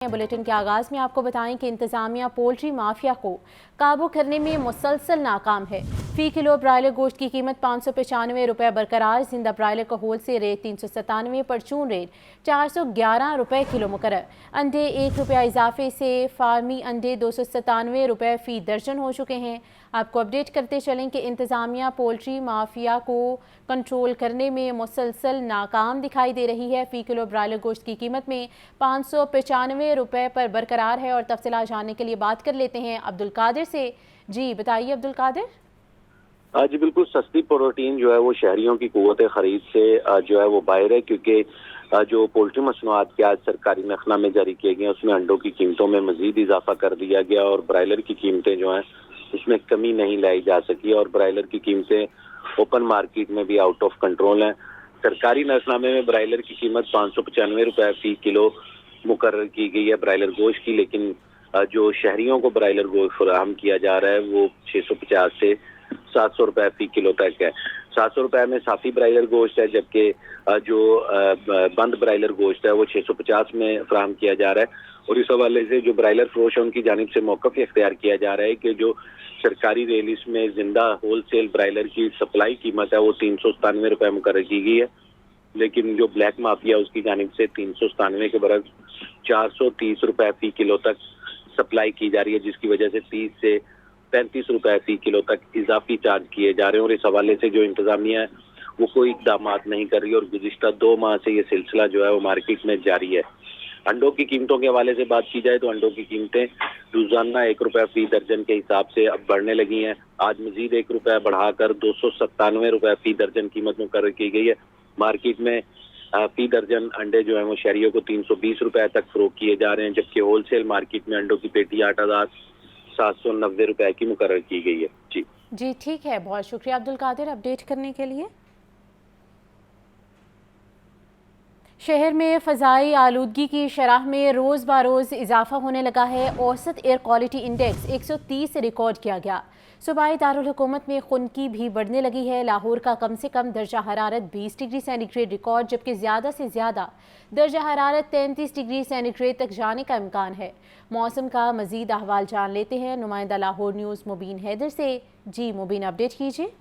Bulletin के आगाज़ में आपको बताएं कि इंतजामिया पोल्ट्री माफिया को काबू करने में मुसलसल नाकाम है। फी किलो ब्रायलर गोश्त की कीमत 595 रुपये बरकरार। जिंदा ब्रायलर का होलसेल रेट 397, परचून रेट 411 रुपये किलो मुकर्रर। अंडे 1 रुपया इजाफे से फार्मी अंडे 297 रुपये फ़ी दर्जन हो चुके हैं। आपको अपडेट करते चलें कि इंतजामिया पोल्ट्री माफिया को कंट्रोल करने में मुसलसल नाकाम दिखाई दे रही है। फ़ी किलो ब्रायलर गोश्त की कीमत में 595 रुपये पर बरकरार है। और तफसीलात जानने के लिए बात कर लेते हैं अब्दुल कादिर से। जी बताइए अब्दुल कादिर। जी बिल्कुल, सस्ती प्रोटीन जो है वो शहरियों की कुव्वत खरीद से जो है वो बाहर है, क्योंकि जो पोल्ट्री मसनूआत के आज सरकारी महकमा जारी किए गए उसमें अंडों की कीमतों में मजीद इजाफा कर दिया गया और ब्रायलर की कीमतें जो हैं उसमें कमी नहीं लाई जा सकी और ब्रायलर की कीमतें ओपन मार्केट में भी आउट ऑफ कंट्रोल हैं। सरकारी महकमे में ब्रायलर की कीमत 595 रुपये फी किलो मुकर्रर की गई है ब्रायलर गोश्त की, लेकिन जो शहरियों को ब्रायलर गोश्त फराहम किया जा रहा है वो 650 से 700 रुपये फी किलो तक है। 700 रुपये में साफी ब्रायलर गोश्त है, जबकि जो बंद ब्रायलर गोश्त है वो 650 में फराहम किया जा रहा है। और इस हवाले से जो ब्रायलर फरोश है उनकी जानिब से मौक़िफ़ इख्तियार किया जा रहा है कि जो सरकारी रेलिस में जिंदा होलसेल ब्रायलर की सप्लाई कीमत है वो 397 रुपये मुकर्रर की गई है, लेकिन जो ब्लैक माफिया उसकी जानिब से 397 के बरक्स 430 रुपये फी किलो तक सप्लाई की जा रही है, जिसकी वजह से 30 से 35 रुपये फी किलो तक इजाफी चार्ज किए जा रहे हैं। और इस हवाले से जो इंतजामिया है वो कोई इक़दाम नहीं कर रही और गुज़िश्ता 2 माह से ये सिलसिला जो है वो मार्केट में जारी है। अंडों की कीमतों के हवाले से बात की जाए तो अंडों की कीमतें रोजाना 1 रुपया फी दर्जन के हिसाब से अब बढ़ने लगी हैं। आज मजीद 1 रुपया बढ़ाकर 297 रुपये फी दर्जन कीमत मुकर्रर की गई है। मार्केट में फी दर्जन अंडे जो है वो शहरियों को 320 रुपये तक फरोख्त किए जा रहे हैं, जबकि होलसेल मार्केट में अंडों की पेटी 8,790 रुपये की मुकर्रर की गई है। जी ठीक है, बहुत शुक्रिया अब्दुल कादिर अपडेट करने के लिए। शहर में फ़ज़ाई आलूदगी की शरह में रोज़ बरोज़ इजाफा होने लगा है। औसत एयर क्वालिटी इंडेक्स 130 रिकॉर्ड किया गया। सूबाई दारुल हुकूमत में खुनकी भी बढ़ने लगी है। लाहौर का कम से कम दर्जा हरारत 20 डिग्री सेंटीग्रेड रिकॉर्ड, जबकि ज़्यादा से ज़्यादा दर्जा हरारत 33 डिग्री सेंटीग्रेड तक जाने का इम्कान है। मौसम का मज़ीद अहवाल जान लेते हैं नुमाइंदा लाहौर न्यूज़ मुबीन हैदर से। जी मुबीन अपडेट कीजिए।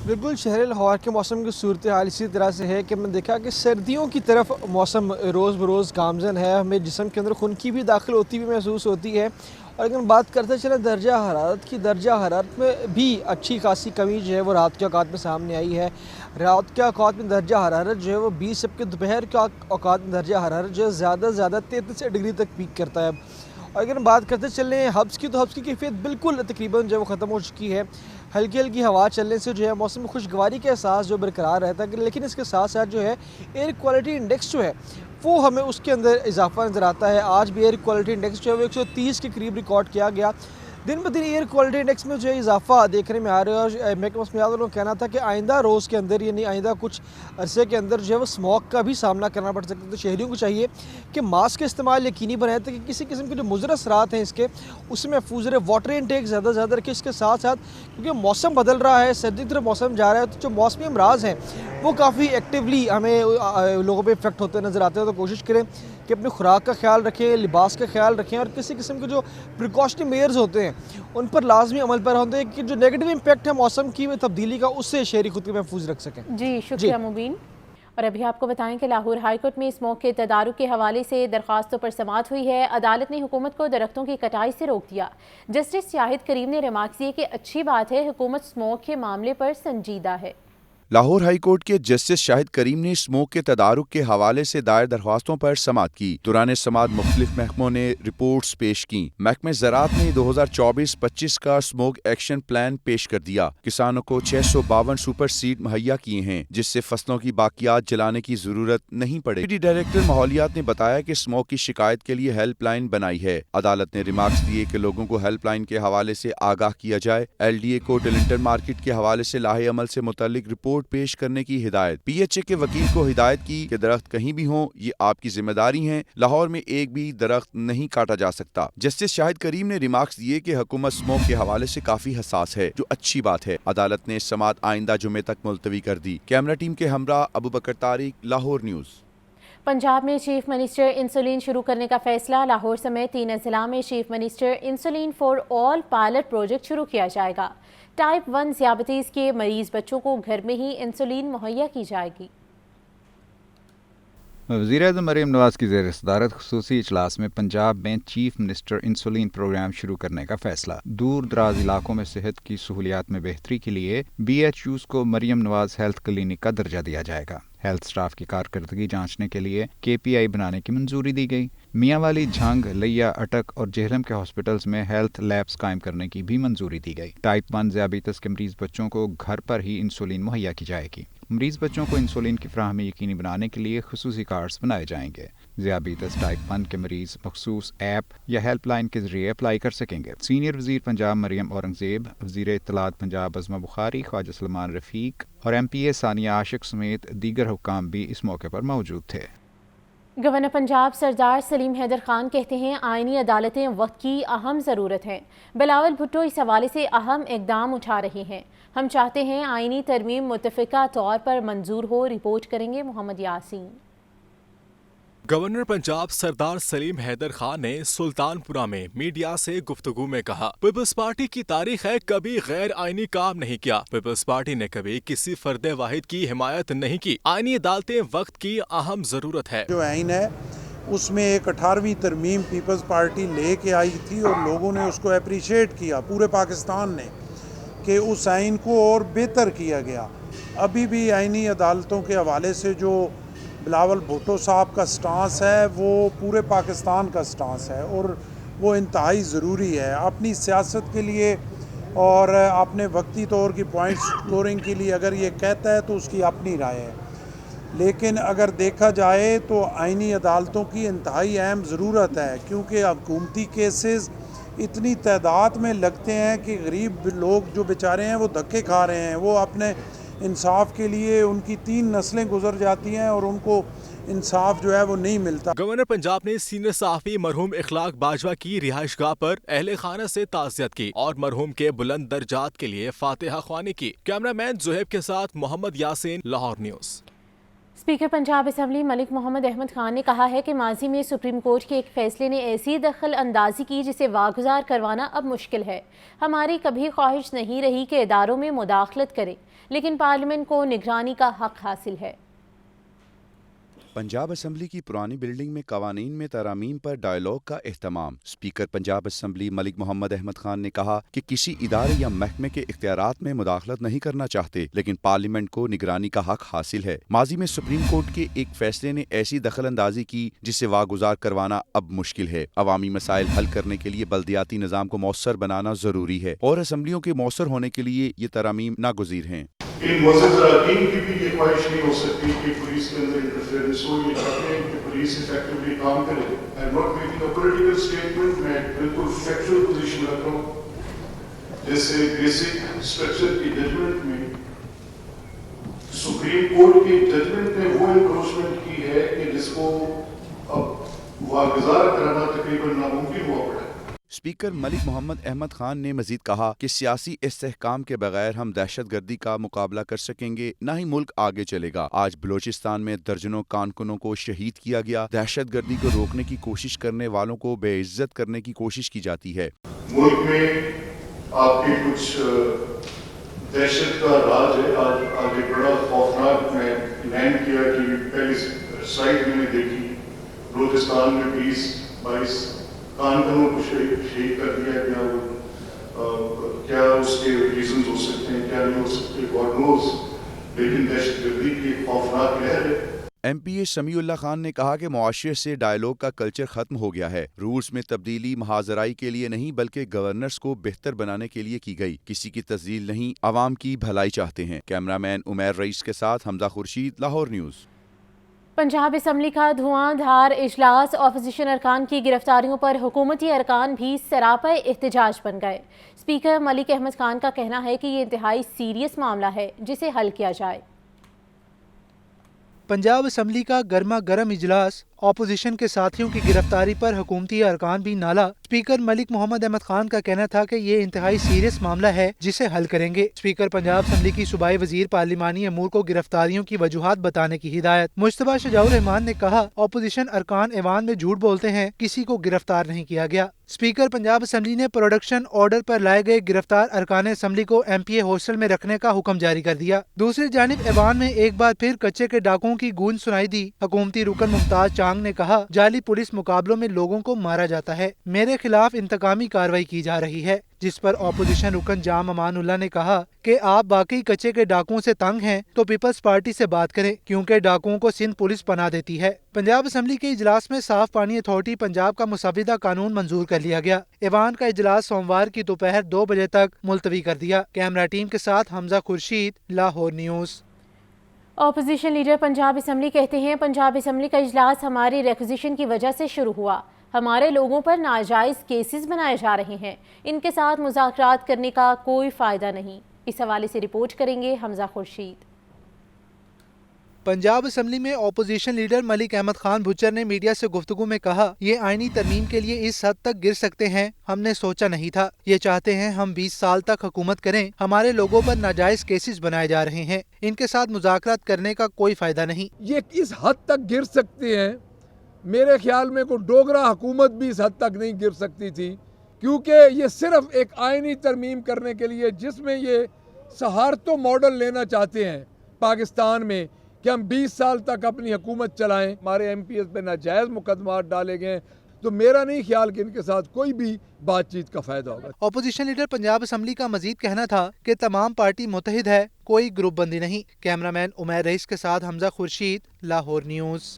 बिल्कुल, शहर लाहौर के मौसम की सूरत हाल इसी तरह से है कि मैंने देखा कि सर्दियों की तरफ मौसम रोज़ बरोज़ गामजन है। हमें जिस्म के अंदर खुनकी भी दाखिल होती हुई महसूस होती है। और अगर बात करते चलें दर्जा हरारत में भी अच्छी खासी कमी जो है वो रात के औकात में सामने आई है। रात के औकात में दर्जा हरारत जो है वो 20, जबकि दोपहर के औकात में दर्जा हरारत जो है ज़्यादा से ज़्यादा 33 डिग्री तक पीक करता है। और अगर बात करते चलें हब्स की, तो हब्स की कैफियत बिल्कुल तकरीबन जो है वो ख़त्म हो चुकी है। हल्की हल्की हवा चलने से जो है मौसम में खुशगवारी का एहसास जो बरकरार रहता है, लेकिन इसके साथ साथ जो है एयर क्वालिटी इंडेक्स जो है वो हमें उसके अंदर इजाफा नज़र आता है। आज भी एयर क्वालिटी इंडेक्स जो है वो 130 के करीब रिकॉर्ड किया गया। दिन ब दिन एयर क्वालिटी इंडेक्स में जो है इजाफा देखने में आ रहा है। और महकमा मौसमियात वालों का कहना था कि आइंदा रोज़ के अंदर यानी आइंदा कुछ अरसे के अंदर जो है वो स्मॉग का भी सामना करना पड़ सकता है। तो शहरियों को चाहिए कि मास्क का इस्तेमाल यकीनी बनाए ताकि किसी किस्म के जो मुज़र असरात हैं इसके उससे महफूज रहे। वाटर इनटेक ज़्यादा से ज़्यादा रखें। इसके साथ साथ क्योंकि मौसम बदल रहा है, सर्दी की तरफ मौसम जा रहा है, तो जो मौसमी अमराज हैं वो काफ़ी एक्टिवली हमें लोगों पर इफेक्ट होते नज़र आते हैं। तो कोशिश करें कि अपनी खुराक का ख्याल रखें, लिबास का ख्याल रखें और किसी किस्म के जो प्रिकॉशनरी मेयर्स होते हैं उन पर लाजमी अमल पर होते हैं कि जो नेगेटिव इम्पैक्ट है मौसम की तब्दीली का उससे शहरी खुद को महफूज रख सकें। जी शुक्रिया मुबीन। और अभी आपको बताएं कि लाहौर हाईकोर्ट में स्मोक के तदारुक के हवाले से दरख्वास्तों पर समाअत हुई है। अदालत ने हुकूमत को दरख्तों की कटाई से रोक दिया। जस्टिस शाहिद करीम ने रिमार्क दिए कि अच्छी बात है, हुकूमत स्मोक के मामले पर संजीदा है। लाहौर हाई कोर्ट के जस्टिस शाहिद करीम ने स्मोक के तदारुक के हवाले से दायर दरख्वास्तों पर समाअत की। दौरान समाअत मुख्तलिफ महकमों ने रिपोर्ट्स पेश की। महकमे ज़राअत ने 2024-25 का स्मोक एक्शन प्लान पेश कर दिया। किसानों को 652 सुपर सीड मुहैया किए हैं, जिससे फसलों की बाकियात जलाने की जरूरत नहीं पड़े। डिप्टी डायरेक्टर माहौलियात ने बताया कि स्मोक की शिकायत के लिए हेल्पलाइन बनाई है। अदालत ने रिमार्क्स दिए कि लोगों को हेल्पलाइन के हवाले से आगाह किया जाए। LDA को टिलिंगटन मार्केट के हवाले से लाहे अमल से मुतल्लिक रिपोर्ट पेश करने की हिदायत। PHA के वकील को हिदायत की कि दरख्त कहीं भी हों, ये आपकी जिम्मेदारी है। लाहौर में एक भी दरख्त नहीं काटा जा सकता। जस्टिस शाहिद करीम ने रिमार्क्स दिए कि हुकूमत स्मोक के हवाले से काफी हसास है, जो अच्छी बात है। अदालत ने समाअत आइंदा जुमे तक मुलतवी कर दी। कैमरा टीम के हमरा अबू बकर तारिक, लाहौर न्यूज। पंजाब में चीफ मिनिस्टर इंसुलिन शुरू करने का फैसला। लाहौर समेत 3 अजला में chief minister insulin for all pilot project शुरू किया जाएगा। टाइप 1 ज़ियाबतीज़ के मरीज बच्चों को घर में ही इंसुलिन मुहैया की जाएगी। वज़ीर-ए-आज़म मरीम नवाज़ की ज़ेर सदारत ख़ुसूसी इजलास में पंजाब में चीफ मिनिस्टर इंसुलिन प्रोग्राम शुरू करने का फैसला। दूर दराज इलाकों में सेहत की सहूलियात में बेहतरी के लिए BHUs को मरीम नवाज़ हेल्थ क्लिनिक का दर्जा दिया जाएगा। हेल्थ स्टाफ की कारकर्दगी जांचने के लिए KPI बनाने की मंजूरी दी गई। मियांवाली, झंग, लिया, अटक और जेहलम के हॉस्पिटल्स में हेल्थ लैब्स कायम करने की भी मंजूरी दी गई। टाइप 1 ज़ियाबतीज़ के मरीज बच्चों को घर पर ही इंसुलिन मुहैया की जाएगी। मरीज बच्चों को इंसुलिन की फ्राहमी यकीनी बनाने के लिए खुसूसी कार्ड्स बनाए जाएंगे। ज़ियाबतीज़ टाइप 1 के मरीज मखसूस ऐप या हेल्पलाइन के जरिए अप्लाई कर सकेंगे। सीनियर वज़ीर पंजाब मरियम औरंगज़ेब, वज़ीर इत्तलात पंजाब अज़मा बुखारी, ख्वाजा सलमान रफ़ीक और MPA सानिया आशिक समेत दीगर हुक्काम भी इस मौके पर मौजूद थे। गवर्नर पंजाब सरदार सलीम हैदर खान कहते हैं आईनी अदालतें वक्त की अहम ज़रूरत हैं। बिलावल भुट्टो इस हवाले से अहम इकदाम उठा रहे हैं। हम चाहते हैं आईनी तरमीम मुत्तफ़िका तौर पर मंजूर हो। रिपोर्ट करेंगे मोहम्मद यासीन। गवर्नर पंजाब सरदार सलीम हैदर खान ने सुल्तानपुरा में मीडिया से गुफ्तगू में कहा, पीपल्स पार्टी की तारीख है कभी गैर आईनी काम नहीं किया। पीपल्स पार्टी ने कभी किसी फर्द वाहिद की हिमायत नहीं की। आईनी अदालतें वक्त की अहम जरूरत है। जो आइन है उसमें एक 18वीं तरमीम पीपल्स पार्टी लेके आई थी और लोगों ने उसको अप्रिशिएट किया, पूरे पाकिस्तान ने, कि उस आइन को और बेहतर किया गया। अभी भी आईनी अदालतों के हवाले से जो बिलावल भुट्टो साहब का स्टांस है वो पूरे पाकिस्तान का स्टांस है और वो इंतहाई ज़रूरी है अपनी सियासत के लिए और अपने वक्ती तौर की पॉइंट स्कोरिंग के लिए। अगर ये कहता है तो उसकी अपनी राय है, लेकिन अगर देखा जाए तो आईनी अदालतों की इंतहाई अहम ज़रूरत है, क्योंकि हुकूमती केसेस इतनी तादाद में लगते हैं कि गरीब लोग जो बेचारे हैं वो धक्के खा रहे हैं। वो अपने इंसाफ के लिए उनकी 3 नस्लें गुजर जाती हैं और उनको इंसाफ जो है वो नहीं मिलता। गवर्नर पंजाब ने सीनियर सहाफ़ी मरहूम इखलाक बाजवा की रिहाइशगाह पर अहले खाना से ताज़ियत की और मरहूम के बुलंद दर्जात के लिए फातिहा ख्वानी की। कैमरामैन जुहैब के साथ Mohammad Yasin, Lahore news. Speaker Punjab assembly Malik Mohammad Ahmad Khan ने कहा है कि माजी में सुप्रीम कोर्ट के एक फैसले ने ऐसी दखल अंदाजी की जिसे वागुजार करवाना अब मुश्किल है। हमारी कभी ख्वाहिश नहीं रही कि इदारों में मुदाखलत करे, लेकिन पार्लियामेंट को निगरानी का हक हासिल है। पंजाब असम्बली की पुरानी बिल्डिंग में कवानीन में तरामीम पर डायलॉग का एहतमाम। स्पीकर पंजाब असम्बली मलिक मोहम्मद अहमद खान ने कहा कि किसी इदारे या महकमे के इख्तियारात में मुदाखलत नहीं करना चाहते, लेकिन पार्लियामेंट को निगरानी का हक हासिल है। माजी में सुप्रीम कोर्ट के एक फैसले ने ऐसी दखल अंदाजी की जिससे वागुजार करवाना अब मुश्किल है। अवामी मसाइल हल करने के लिए बल्दियाती निज़ाम को मौसर बनाना जरूरी है और असम्बलियों के मौसर होने के लिए ये तरामीम नागुज़ीर हैं। इन मुअज़्ज़ज़ की भी ये ख्वाहिश नहीं हो सकती कि पुलिस के अंदर इंटरफेरेंस हो। ये चाहते हैं कि पुलिस इफेक्टिवली काम करे। I am not making a political statement, मैं बिल्कुल फैक्चुअल पोजीशन रख रहा हूँ। जैसे बेसिक स्ट्रक्चर की जजमेंट में सुप्रीम कोर्ट की जजमेंट ने वो इंक्रोचमेंट की है कि जिसको अब वागुजार कराना तकरीबन नामुमकिन हुआ पड़ा। स्पीकर मलिक मोहम्मद अहमद खान ने मजीद कहा कि सियासी इस्तेहकाम के बगैर हम दहशत गर्दी का मुकाबला कर सकेंगे, न ही मुल्क आगे चलेगा। आज बलोचिस्तान में दर्जनों कारकुनों को शहीद किया गया। दहशत गर्दी को रोकने की कोशिश करने वालों को बेइज्जत करने की कोशिश की जाती है। मुल्क में आपके कुछ दहशत का राज है। आज आगे बड़ा खौफनाक मैं लैंड किया कि पहली साइड मैंने देखी, बलोचिस्तान में 20-22 कारकुनों को शहीद कर दिया गया। क्या उसके रीजन हो सकते हैं, क्या नहीं हो सकते, गॉड नोज, लेकिन दहशतगर्दी की खौफनाक लहर है। MPA समीउल्लाह खान ने कहा कि मुआशरे से डायलॉग का कल्चर खत्म हो गया है। रूल्स में तब्दीली महाजराई के लिए नहीं बल्कि गवर्नर्स को बेहतर बनाने के लिए की गई। किसी की तस्दील नहीं, आवाम की भलाई चाहते हैं। कैमरामैन उमैर रईस के साथ हमजा खुर्शीद, लाहौर न्यूज़। पंजाब असम्बली का धुआंधार इजलास, ऑपोजिशन अरकान की गिरफ्तारियों पर हुकूमती अरकान भी सरापा एहतजाज बन गए। स्पीकर मलिक अहमद खान का कहना है कि ये इंतहाई सीरियस मामला है जिसे हल किया जाए। पंजाब असम्बली का गर्मा गर्म इजलास, اپوزیشن کے ساتھیوں کی گرفتاری پر حکومتی ارکان بھی نالا۔ اسپیکر ملک محمد احمد خان کا کہنا تھا کہ یہ انتہائی سیریس معاملہ ہے جسے حل کریں گے۔ اسپیکر پنجاب اسمبلی کی صوبائی وزیر پارلیمانی امور کو گرفتاریوں کی وجوہات بتانے کی ہدایت۔ مجتبیٰ شجاع الرحمان نے کہا اپوزیشن ارکان ایوان میں جھوٹ بولتے ہیں، کسی کو گرفتار نہیں کیا گیا۔ اسپیکر پنجاب اسمبلی نے پروڈکشن آرڈر پر لائے گئے گرفتار ارکان اسمبلی کو ایم پی اے ہاسٹل میں رکھنے کا حکم جاری کر دیا۔ دوسری جانب ایوان میں ایک بار پھر کچے کے ڈاکوؤں کی گونج سنائی دی۔ حکومتی رکن ممتاز چانگ نے کہا جعلی پولیس مقابلوں میں لوگوں کو مارا جاتا ہے، میرے خلاف انتقامی کارروائی کی جا رہی ہے، جس پر اپوزیشن رکن جام امان اللہ نے کہا کہ آپ باقی کچے کے ڈاکوؤں سے تنگ ہیں تو پیپلز پارٹی سے بات کریں، کیونکہ ڈاکوؤں کو سندھ پولیس پناہ دیتی ہے۔ پنجاب اسمبلی کے اجلاس میں صاف پانی اتھارٹی پنجاب کا مسودہ قانون منظور کر لیا گیا۔ ایوان کا اجلاس سوموار کی دوپہر 2 بجے تک ملتوی کر دیا۔ کیمرہ ٹیم کے ساتھ Hamza Khurshid, Lahore news. Opposition leader Punjab assembly کہتے ہیں پنجاب اسمبلی کا اجلاس ہماری ریکوزیشن کی وجہ سے شروع ہوا، ہمارے لوگوں پر ناجائز کیسز بنائے جا رہے ہیں، ان کے ساتھ مذاکرات کرنے کا کوئی فائدہ نہیں۔ اس حوالے سے رپورٹ کریں گے حمزہ خورشید۔ پنجاب اسمبلی میں opposition leader Malik Ahmad Khan Butcher نے میڈیا سے گفتگو میں کہا یہ آئینی ترمیم کے لیے اس حد تک گر سکتے ہیں، ہم نے سوچا نہیں تھا، یہ چاہتے ہیں ہم 20 سال تک حکومت کریں، ہمارے لوگوں پر ناجائز کیسز بنائے جا رہے ہیں، ان کے ساتھ مذاکرات کرنے کا کوئی فائدہ نہیں۔ یہ اس حد تک گر سکتے ہیں، میرے خیال میں کوئی ڈوگرا حکومت بھی اس حد تک نہیں گر سکتی تھی، کیونکہ یہ صرف ایک آئینی ترمیم کرنے کے لیے جس میں یہ سہارتو ماڈل لینا چاہتے ہیں پاکستان میں کہ ہم 20 سال تک اپنی حکومت چلائیں، ہمارے ایم پی ایس پہ ناجائز مقدمات ڈالے گئے، تو میرا نہیں خیال کہ ان کے ساتھ کوئی بھی بات چیت کا فائدہ ہوگا۔ اپوزیشن لیڈر پنجاب اسمبلی کا مزید کہنا تھا کہ تمام پارٹی متحد ہے، کوئی گروپ بندی نہیں۔ کیمرامین عمیر رئیس کے ساتھ Hamza Khurshid, Lahore news.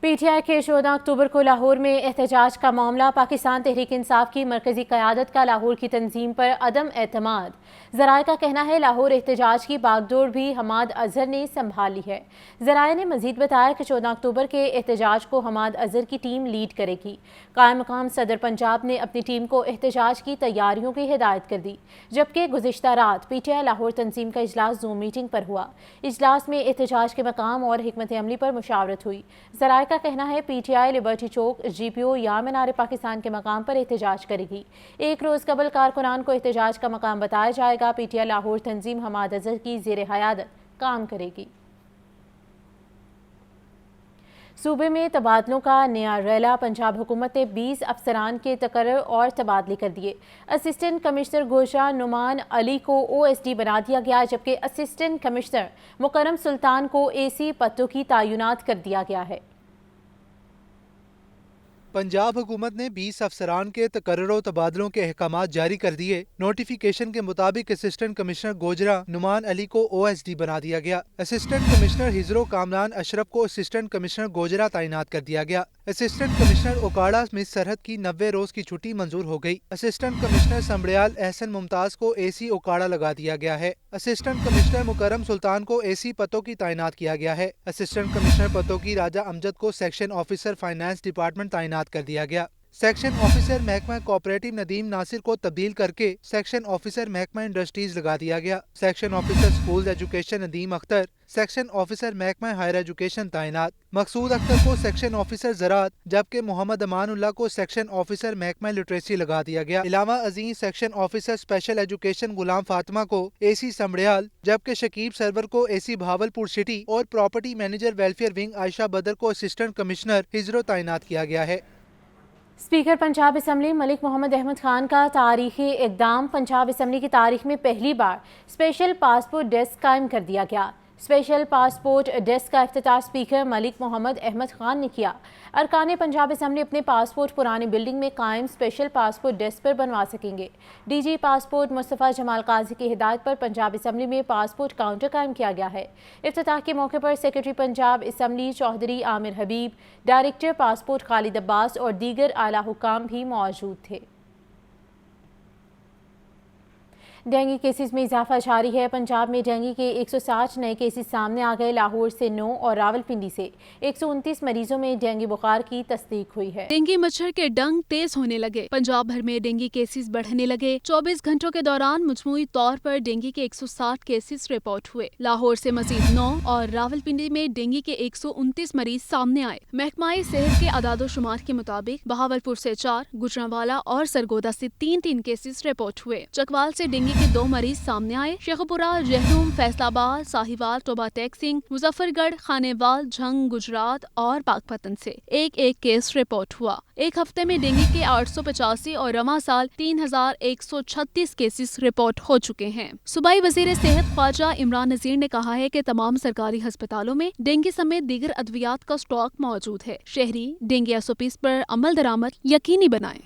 P T I کے 14 اکتوبر کو لاہور میں احتجاج کا معاملہ، پاکستان تحریک انصاف کی مرکزی قیادت کا لاہور کی تنظیم پر عدم اعتماد۔ ذرائع کا کہنا ہے لاہور احتجاج کی باغ ڈور بھی حماد اظہر نے سنبھال لی ہے۔ ذرائع نے مزید بتایا کہ 14 اکتوبر کے احتجاج کو حماد اظہر کی ٹیم لیڈ کرے گی۔ قائم مقام صدر پنجاب نے اپنی ٹیم کو احتجاج کی تیاریوں کی ہدایت کر دی، جبکہ گزشتہ رات پی ٹی آئی لاہور تنظیم کا اجلاس زوم میٹنگ پر ہوا۔ اجلاس میں احتجاج کے مقام اور حکمت عملی پر مشاورت ہوئی۔ ذرائع کا کہنا ہے پی ٹی آئی لبرٹی چوک، جی پی او یا مینار پاکستان کے مقام پر احتجاج کرے گی۔ ایک روز قبل کارکنان کو احتجاج کا مقام بتایا جائے گا۔ پی ٹی آئی لاہور تنظیم حماد اظہر کی زیر قیادت کام کرے گی۔ صوبے میں تبادلوں کا نیا ریلا، پنجاب حکومت نے 20 افسران کے تقرر اور تبادلے کر دیے۔ اسسٹنٹ کمشنر گوجرا نعمان علی کو او ایس ڈی بنا دیا گیا، جبکہ اسسٹنٹ کمشنر مکرم سلطان کو اے سی پدوں کی تعینات کر دیا گیا ہے۔ پنجاب حکومت نے 20 افسران کے تقرر و تبادلوں کے احکامات جاری کر دیے۔ نوٹیفیکیشن کے مطابق اسسٹنٹ کمشنر گوجرا نعمان علی کو او ایس ڈی بنا دیا گیا۔ اسسٹنٹ کمشنر ہزرو کامران اشرف کو اسسٹنٹ کمشنر گوجرا تعینات کر دیا گیا۔ اسسٹنٹ کمشنر اوکاڑا مس سرحد کی 90 روز کی چھٹی منظور ہو گئی۔ اسسٹنٹ کمشنر سمبڑیال احسن ممتاز کو اے سی اوکاڑا لگا دیا گیا ہے۔ اسسٹنٹ کمشنر مکرم سلطان کو اے سی پتوں کی تعینات کیا گیا ہے۔ اسسٹنٹ کمشنر پتوں کی راجہ امجد کو سیکشن آفیسر فائنانس ڈپارٹمنٹ تعینات کر دیا گیا۔ سیکشن آفیسر محکمہ کوآپریٹو ندیم ناصر کو تبدیل کر کے سیکشن آفیسر محکمہ انڈسٹریز لگا دیا گیا۔ Section officer schools education Nadeem Akhtar, section officer محکمہ ہائر ایجوکیشن تعینات۔ مقصود اختر کو سیکشن آفیسر زراعت، جبکہ محمد امان اللہ کو سیکشن آفیسر محکمہ لٹریسی لگا دیا گیا۔ علاوہ ازیں section officer special education Ghulam Fatima کو اے سی سمبڑیال، جبکہ شکیب سرور کو اے سی بہاولپور سٹی اور پراپرٹی مینیجر ویلفیئر ونگ عائشہ بدر کو اسسٹنٹ کمشنر ہزرو تعینات کیا گیا ہے۔ اسپیکر پنجاب اسمبلی ملک محمد احمد خان کا تاریخی اقدام، پنجاب اسمبلی کی تاریخ میں پہلی بار اسپیشل پاسپورٹ ڈیسک قائم کر دیا گیا۔ اسپیشل پاسپورٹ ڈیسک کا افتتاح اسپیکر ملک محمد احمد خان نے کیا۔ ارکان پنجاب اسمبلی اپنے پاسپورٹ پرانی بلڈنگ میں قائم اسپیشل پاسپورٹ ڈیسک پر بنوا سکیں گے۔ ڈی جی پاسپورٹ مصطفیٰ جمال قاضی کی ہدایت پر پنجاب اسمبلی میں پاسپورٹ کاؤنٹر قائم کیا گیا ہے۔ افتتاح کے موقع پر سیکرٹری پنجاب اسمبلی چودھری عامر حبیب، ڈائریکٹر پاسپورٹ خالد عباس اور دیگر اعلیٰ حکام بھی موجود تھے۔ ڈینگی کیسز میں اضافہ جاری ہے۔ پنجاب میں ڈینگی کے 160 نئے کیسز سامنے آ گئے۔ لاہور سے 9 اور راولپنڈی سے 129 مریضوں میں ڈینگی بخار کی تصدیق ہوئی ہے۔ ڈینگی مچھر کے ڈنگ تیز ہونے لگے۔ پنجاب بھر میں ڈینگی کیسز بڑھنے لگے۔ 24 گھنٹوں کے دوران مجموعی طور پر ڈینگی کے 160 کیسز رپورٹ ہوئے۔ لاہور سے مزید 9 اور راولپنڈی میں ڈینگی کے 129 مریض سامنے آئے۔ محکمہ صحت کے اعداد و شمار کے مطابق بہاولپور سے 4، گجرانوالہ اور سرگودا سے 3 کیسز رپورٹ ہوئے۔ چکوال سے ڈینگی کے 2 مریض سامنے آئے۔ شیخوپورہ، جہلم، فیصل آباد، ساہیوال، ٹوبہ ٹیک سنگھ، مظفر گڑھ، خانیوال، جھنگ، گجرات اور پاک پتن سے ایک کیس رپورٹ ہوا۔ ایک ہفتے میں ڈینگی کے 885 اور رواں سال 3136 کیسز رپورٹ ہو چکے ہیں۔ صوبائی وزیر صحت خواجہ عمران نذیر نے کہا ہے کہ تمام سرکاری ہسپتالوں میں ڈینگی سمیت دیگر ادویات کا اسٹاک موجود ہے۔ شہری ڈینگی SOPs پر عمل درآمد یقینی بنائیں۔